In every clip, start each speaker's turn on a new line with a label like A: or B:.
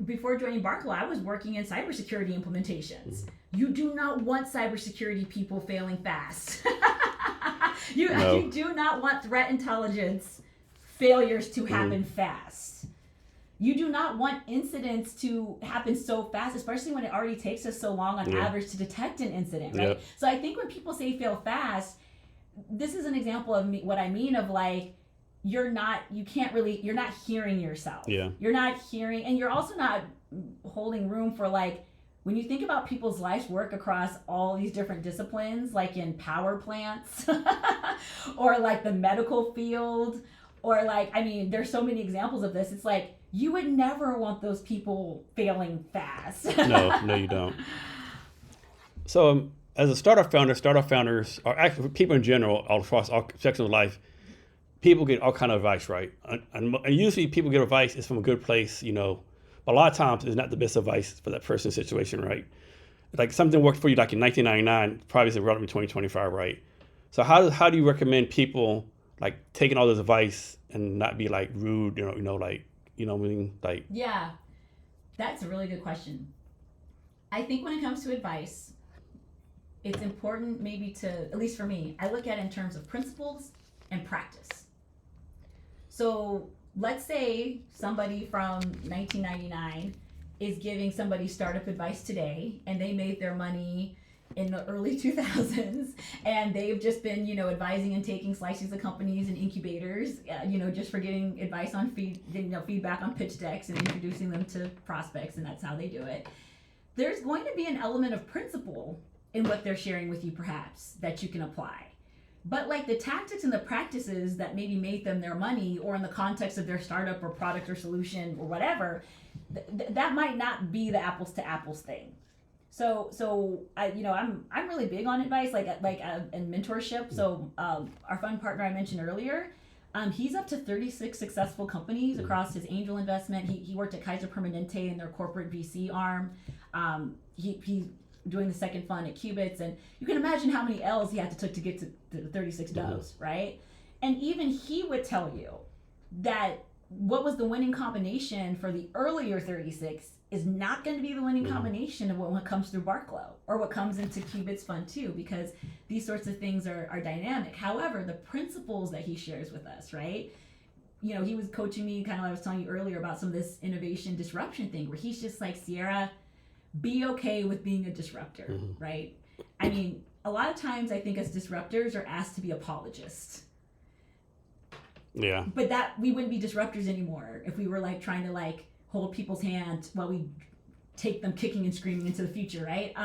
A: before joining Barclay, I was working in cybersecurity implementations. You do not want cybersecurity people failing fast. You do not want threat intelligence failures to happen fast. You do not want incidents to happen so fast, especially when it already takes us so long on average to detect an incident, right? So I think when people say fail fast, this is an example of what I mean of like, you're not hearing yourself.
B: Yeah.
A: You're not hearing, and you're also not holding room for like, when you think about people's life's work across all these different disciplines, like in power plants or like the medical field, or like, I mean, there's so many examples of this. It's like, you would never want those people failing fast.
B: No, you don't. So as a startup founders, or actually people in general, all across all sections of life, people get all kind of advice, right? And usually people get advice, it's from a good place, but a lot of times it's not the best advice for that person's situation, right? Like something worked for you like in 1999, probably isn't relevant in 2025, right? So how do you recommend people like taking all this advice and not be like rude, like.
A: Yeah, that's a really good question. I think when it comes to advice, it's important maybe to, at least for me, I look at it in terms of principles and practice. So let's say somebody from 1999 is giving somebody startup advice today, and they made their money in the early 2000s, and they've just been, advising and taking slices of companies and incubators, just for getting advice on feedback on pitch decks and introducing them to prospects, and that's how they do it. There's going to be an element of principle in what they're sharing with you, perhaps, that you can apply. But like the tactics and the practices that maybe made them their money, or in the context of their startup or product or solution or whatever, that might not be the apples to apples thing. So I'm really big on advice, and mentorship. So our fund partner I mentioned earlier, he's up to 36 successful companies across his angel investment. He worked at Kaiser Permanente in their corporate VC arm. He's doing the second fund at Qubits, and you can imagine how many L's he had to get to the 36 does, right? And even he would tell you that what was the winning combination for the earlier 36 is not going to be the winning combination of what comes through Barclay or what comes into Qubits Fund 2, because these sorts of things are dynamic. However, the principles that he shares with us, right? He was coaching me, kind of like I was telling you earlier about some of this innovation disruption thing, where he's just like, Sierra, be okay with being a disruptor, right? I mean, a lot of times I think as disruptors are asked to be apologists.
B: Yeah.
A: But that we wouldn't be disruptors anymore if we were like trying to like hold people's hand while we take them kicking and screaming into the future, right?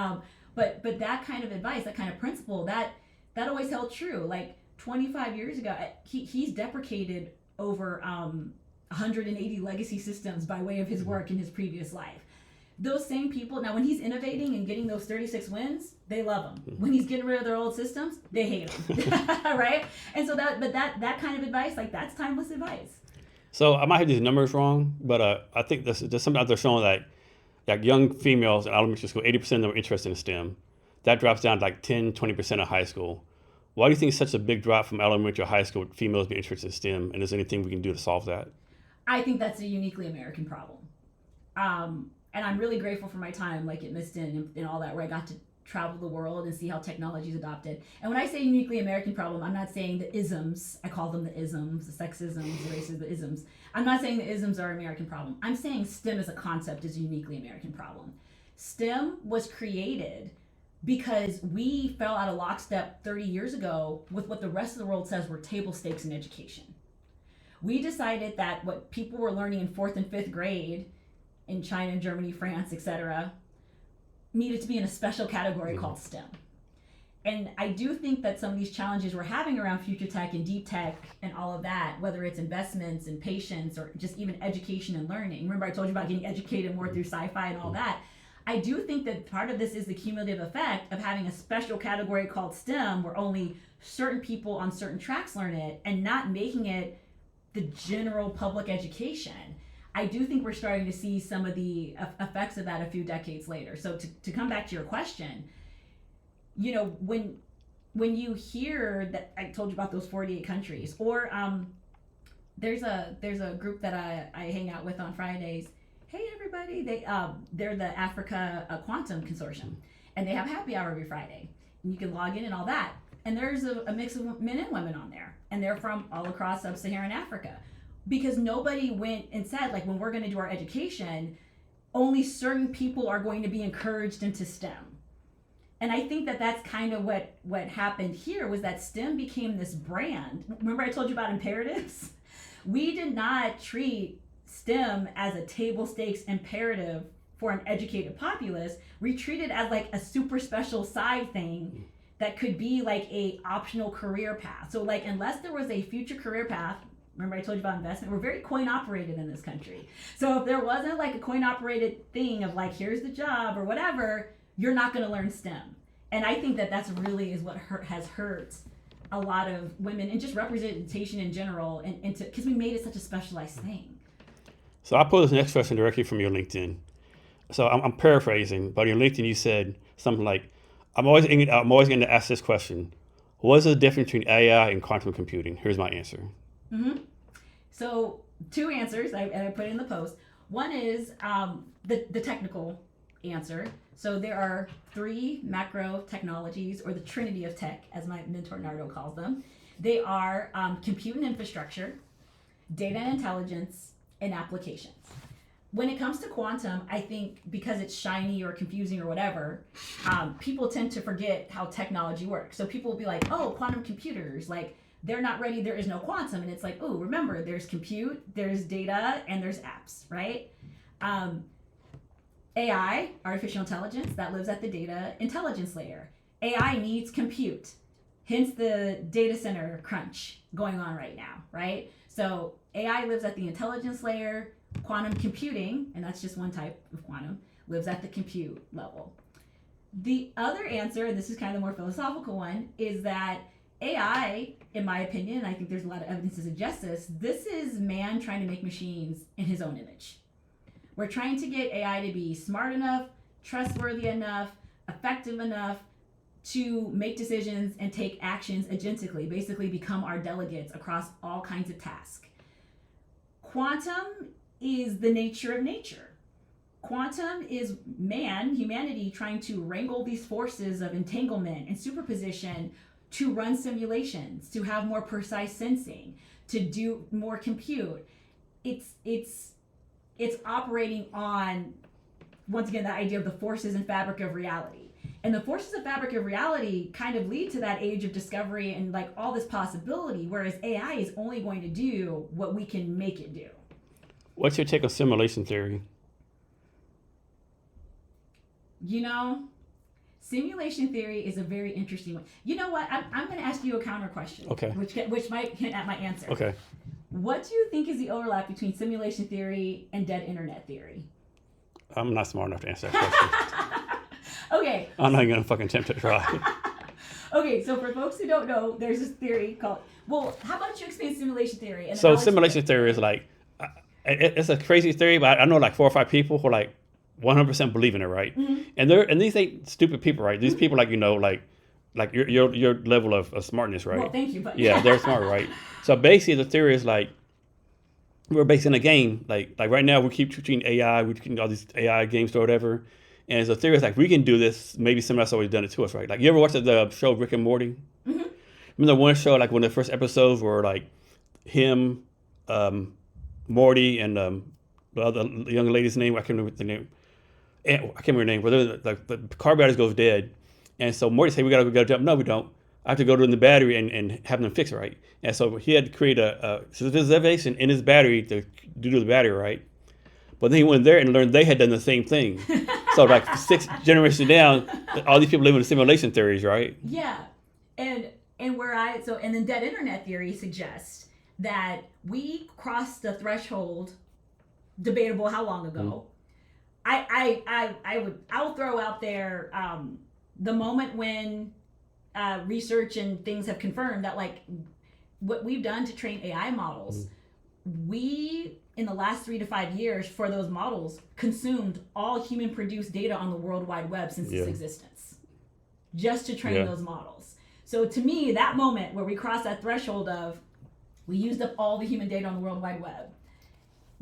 A: But that kind of advice, that kind of principle, that always held true. Like 25 years ago, he's deprecated over 180 legacy systems by way of his work in his previous life. Those same people, now when he's innovating and getting those 36 wins, they love him. When he's getting rid of their old systems, they hate him, right? And so that kind of advice, like that's timeless advice.
B: So I might have these numbers wrong, but I think there's something out there showing that like young females in elementary school, 80% of them are interested in STEM. That drops down to like 10, 20% of high school. Why do you think it's such a big drop from elementary to high school with females being interested in STEM? And is there anything we can do to solve that?
A: I think that's a uniquely American problem. And I'm really grateful for my time like at Miston and all that, where I got to travel the world and see how technology is adopted. And when I say uniquely American problem, I'm not saying the isms, I call them the isms, the sexisms, the racism, the isms. I'm not saying the isms are an American problem. I'm saying STEM as a concept is a uniquely American problem. STEM was created because we fell out of lockstep 30 years ago with what the rest of the world says were table stakes in education. We decided that what people were learning in 4th and 5th grade in China, Germany, France, etc., needed to be in a special category called STEM. And I do think that some of these challenges we're having around future tech and deep tech and all of that, whether it's investments and patience or just even education and learning. Remember I told you about getting educated more through sci-fi and all that. I do think that part of this is the cumulative effect of having a special category called STEM where only certain people on certain tracks learn it and not making it the general public education. I do think we're starting to see some of the effects of that a few decades later. So to come back to your question, when you hear that I told you about those 48 countries, or there's a group that I hang out with on Fridays. Hey everybody? They're the Africa Quantum Consortium, and they have happy hour every Friday, and you can log in and all that. And there's a mix of men and women on there, and they're from all across sub-Saharan Africa, because nobody went and said, like, when we're going to do our education, only certain people are going to be encouraged into STEM. And I think that that's kind of what happened here, was that STEM became this brand. Remember I told you about imperatives? We did not treat STEM as a table stakes imperative for an educated populace. We treated it as like a super special side thing that could be like a optional career path. So like, unless there was a future career path, remember I told you about investment, we're very coin operated in this country. So if there wasn't like a coin operated thing of like, here's the job or whatever, you're not going to learn STEM. And I think that that's really is what has hurt a lot of women and just representation in general, and because we made it such a specialized thing.
B: So I pulled this next question directly from your LinkedIn. So I'm paraphrasing, but in your LinkedIn you said something like, I'm always going to ask this question: what is the difference between AI and quantum computing? Here's my answer.
A: Mm-hmm. So 2 answers, I put it in the post. One is the technical answer. So there are 3 macro technologies, or the trinity of tech, as my mentor Nardo calls them. They are compute and infrastructure, data and intelligence, and applications. When it comes to quantum, I think because it's shiny or confusing or whatever, people tend to forget how technology works. So people will be like, oh, quantum computers, like, they're not ready, there is no quantum. And it's like, oh, remember, there's compute, there's data, and there's apps, right? AI, artificial intelligence, that lives at the data intelligence layer. AI needs compute, hence the data center crunch going on right now, right? So AI lives at the intelligence layer. Quantum computing, and that's just one type of quantum, lives at the compute level. The other answer, and this is kind of the more philosophical one, is that AI, in my opinion, and I think there's a lot of evidence to suggest this is man trying to make machines in his own image. We're trying to get AI to be smart enough, trustworthy enough, effective enough to make decisions and take actions agentically, basically become our delegates across all kinds of tasks. Quantum is the nature of nature. Quantum is humanity trying to wrangle these forces of entanglement and superposition to run simulations, to have more precise sensing, to do more compute. It's operating on, once again, that idea of the forces and fabric of reality. And the forces and fabric of reality kind of lead to that age of discovery and like all this possibility, whereas AI is only going to do what we can make it do.
B: What's your take on simulation theory?
A: You know, simulation theory is a very interesting one. You know what? I'm going to ask you a counter question.
B: Okay.
A: Which might hint at my answer.
B: Okay.
A: What do you think is the overlap between simulation theory and dead internet theory?
B: I'm not smart enough to answer that question.
A: Okay.
B: I'm not even going to fucking attempt to try.
A: Okay, so for folks who don't know, there's this theory called, well, how about you explain simulation theory? And
B: So simulation theory is like, it's a crazy theory, but I know like 4 or 5 people who like 100% believe in it, right? Mm-hmm. And these ain't stupid people, right? These people like, you know, like your level of smartness, right?
A: Well, thank you. But
B: yeah, they're smart, right? So basically the theory is like, we're based in a game, like right now we keep treating AI, we keep all these AI games or whatever. And so the theory is like, we can do this, maybe somebody else always done it to us, right? Like, you ever watched the show Rick and Morty? Mm-hmm. Remember the one show, like one of the first episodes were like him, Morty, and the other young lady's name, I can't remember the name. I can't remember her name, but the car battery goes dead. And so Morty said, we gotta go jump. No, we don't. I have to go to the battery and have them fix it, right? And so he had to create a civilization in his battery to do the battery, right? But then he went there and learned they had done the same thing. So like 6 generations down, all these people live in simulation theories, right?
A: Yeah, and then dead internet theory suggests that we crossed the threshold, debatable how long ago. Mm-hmm. I'll throw out there the moment when research and things have confirmed that like what we've done to train AI models, we in the last 3 to 5 years for those models consumed all human produced data on the World Wide Web since its existence, just to train those models. So to me, that moment where we crossed that threshold of we used up all the human data on the World Wide Web,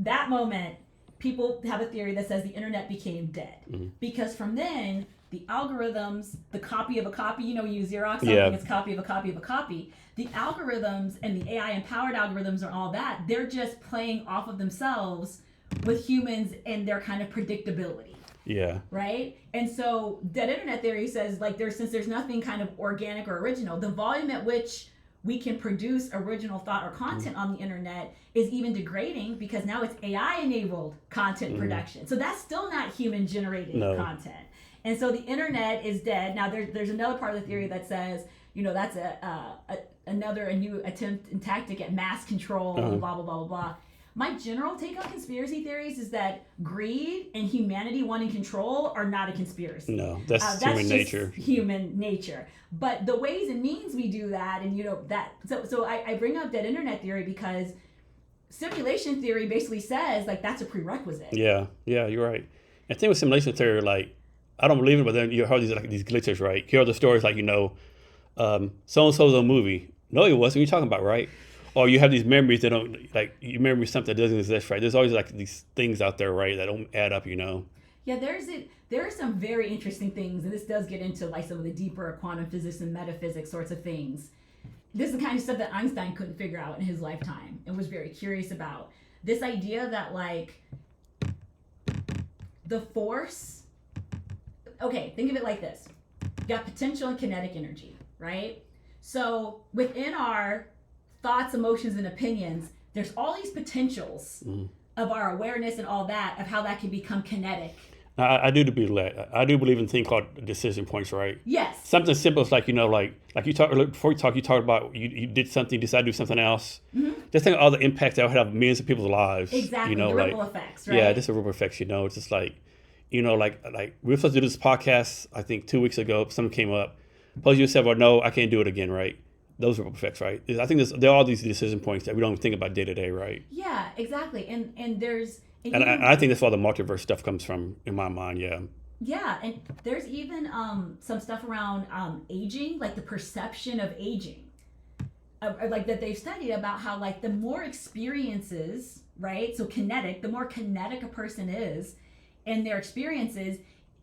A: that moment people have a theory that says the internet became dead because from then the algorithms, the copy of a copy, you use Xerox, something, it's copy of a copy of a copy. The algorithms and the AI empowered algorithms and all that, they're just playing off of themselves with humans and their kind of predictability.
B: Yeah.
A: Right? And so dead internet theory says since there's nothing kind of organic or original, the volume at which we can produce original thought or content on the internet is even degrading because now it's AI enabled content production. So that's still not human generated content. And so the internet is dead. Now there's another part of the theory that says, that's a new attempt and tactic at mass control, blah, blah, blah, blah, blah. My general take on conspiracy theories is that greed and humanity wanting control are not a conspiracy.
B: No, that's human nature.
A: Human nature. But the ways and means we do that, and so I bring up dead internet theory because simulation theory basically says that's a prerequisite.
B: Yeah, you're right. And the thing with simulation theory, I don't believe it, but then you heard these glitches, right? You hear the stories so-and-so's a movie. No, it wasn't. What are you talking about, right? Or you have these memories that don't, you remember something that doesn't exist, right? There's always these things out there, right, that don't add up,
A: Yeah, there are some very interesting things, and this does get into some of the deeper quantum physics and metaphysics sorts of things. This is the kind of stuff that Einstein couldn't figure out in his lifetime and was very curious about. This idea that the force, okay, think of it like this. You got potential and kinetic energy, right? So within our thoughts, emotions, and opinions, there's all these potentials of our awareness and all that, of how that can become kinetic.
B: I do believe that. I do believe in a thing called decision points, right?
A: Yes.
B: Something simple is like you talked before you talked about you did something, decided to do something else. Just think of all the impacts that would have millions of people's lives.
A: Exactly, the ripple effects, right?
B: Yeah, just the ripple effects, It's just we were supposed to do this podcast, I think 2 weeks ago, something came up. Suppose you said, well, no, I can't do it again, right? Those ripple effects, right? I think there are all these decision points that we don't think about day to day, right?
A: Yeah, exactly. And there's...
B: And I think that's where the multiverse stuff comes from, in my mind, yeah.
A: Yeah, and there's even some stuff around aging, the perception of aging. That they've studied about how, the more experiences, right? So the more kinetic a person is in their experiences,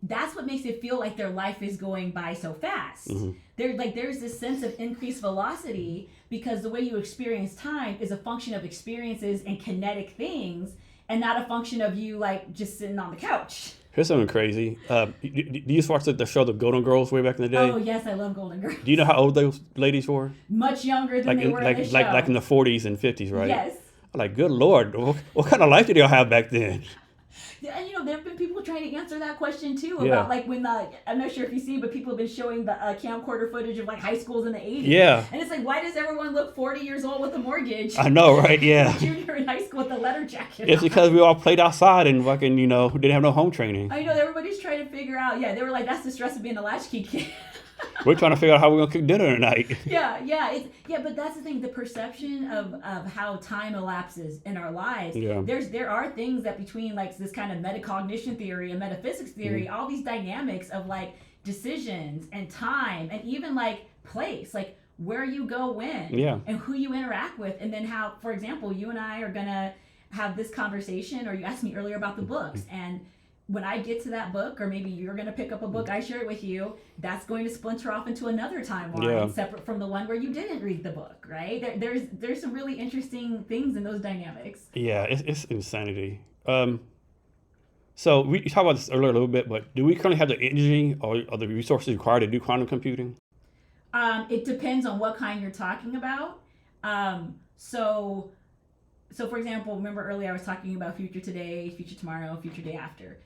A: that's what makes it feel like their life is going by so fast. There's this sense of increased velocity because the way you experience time is a function of experiences and kinetic things, and not a function of you just sitting on the couch.
B: Here's something crazy. Do you watch the show The Golden Girls way back in the day?
A: Oh yes, I love Golden Girls.
B: Do you know how old those ladies were?
A: Much younger than they were in the show.
B: Like in the 40s and 50s, right?
A: Yes.
B: Good Lord, what kind of life did y'all have back then?
A: And there have been people trying to answer that question too about when I'm not sure if you see, but people have been showing the camcorder footage of high schools in the 80s.
B: Yeah.
A: And it's why does everyone look 40 years old with a mortgage?
B: I know, right? Yeah.
A: Junior in high school with a letter jacket.
B: It's because we all played outside and fucking didn't have no home training.
A: I know, everybody's trying to figure out. Yeah, they were that's the stress of being a latchkey kid.
B: We're trying to figure out how we're gonna cook dinner tonight.
A: But that's the thing. The perception of how time elapses in our lives.
B: Yeah.
A: There are things that between this kind of metacognition theory and metaphysics theory, all these dynamics of decisions and time and even place, where you go when, and who you interact with, and then how, for example, you and I are gonna have this conversation, or you asked me earlier about the books, and when I get to that book, or maybe you're going to pick up a book I share it with you, that's going to splinter off into another timeline separate from the one where you didn't read the book, right? There's some really interesting things in those dynamics.
B: Yeah, it's insanity. So we talked about this earlier a little bit, but do we currently have the energy or the resources required to do quantum computing?
A: It depends on what kind you're talking about. So for example, remember earlier I was talking about future today, future tomorrow, future day after.